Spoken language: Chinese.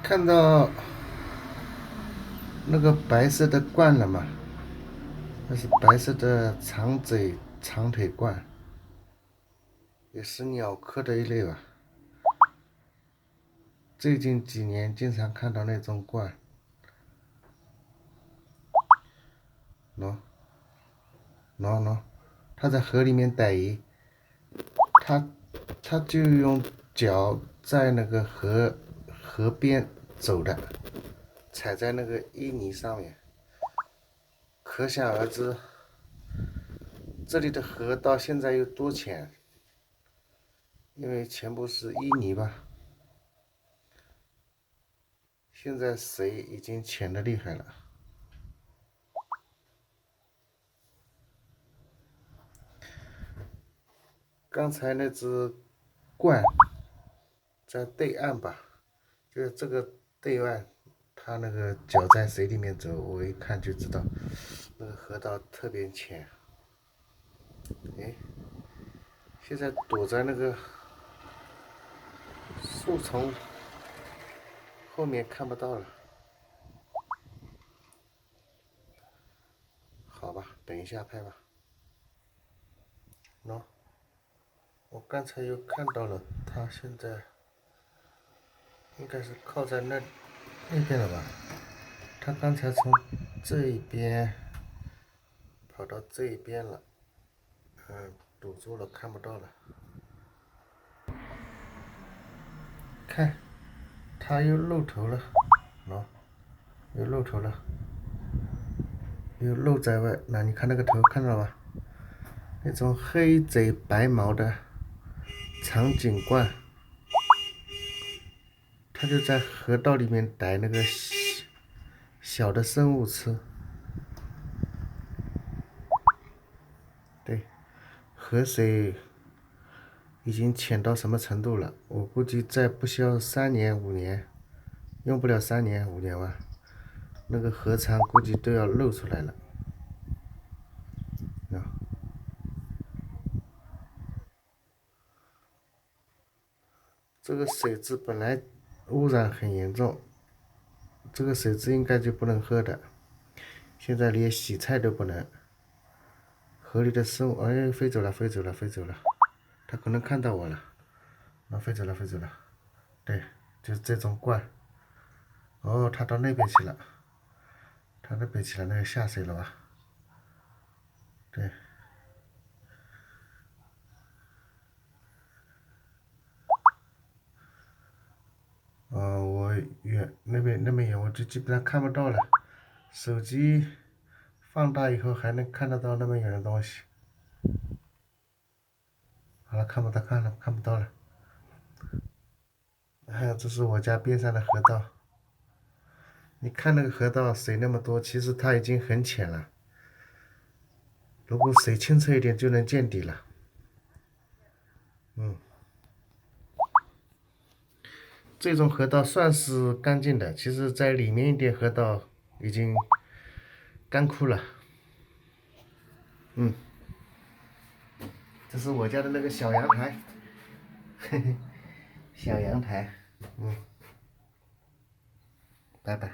看到那个白色的鹳了吗？那是白色的长嘴长腿鹳，也是鸟科的一类吧。最近几年经常看到那种鹳，喏喏，它在河里面逮鱼，它它就用脚在那个河边走的，踩在那个淤泥上面，可想而知，这里的河到现在有多浅，因为全部是淤泥吧。现在水已经浅的厉害了。刚才那只鹳在对岸吧，就是这个对岸，它那个脚在水里面走，我一看就知道，那个河道特别浅。哎，现在躲在那个树丛后面看不到了。好吧，等一下拍吧。喏，我刚才又看到了，它现在应该是靠在那边了吧？它刚才从这一边跑到这一边了，堵住了，看不到了。看，它又露头了，喏，又露头了，又露在外。那你看那个头，看到了吧？那种黑嘴白毛的长颈鹳，它就在河道里面逮那个小的生物吃。对，河水已经浅到什么程度了？我估计再不需要3年5年，用不了3年5年吧，那个河床估计都要露出来了。这个水质本来污染很严重，这个水质应该就不能喝的，现在连洗菜都不能。河里的生物，哎，飞走了，它可能看到我了，飞走了。对，就是这种鹳。哦，它到那边去了，那个下水了吧？对。我那边远，我就基本上看不到了。手机放大以后还能看得到那么远的东西。好了，看不到了。这是我家边上的河道。你看那个河道水那么多，其实它已经很浅了。如果水清澈一点，就能见底了。这种河道算是干净的，其实在里面一点河道已经干枯了。这是我家的那个小阳台，嘿嘿，小阳台。拜拜。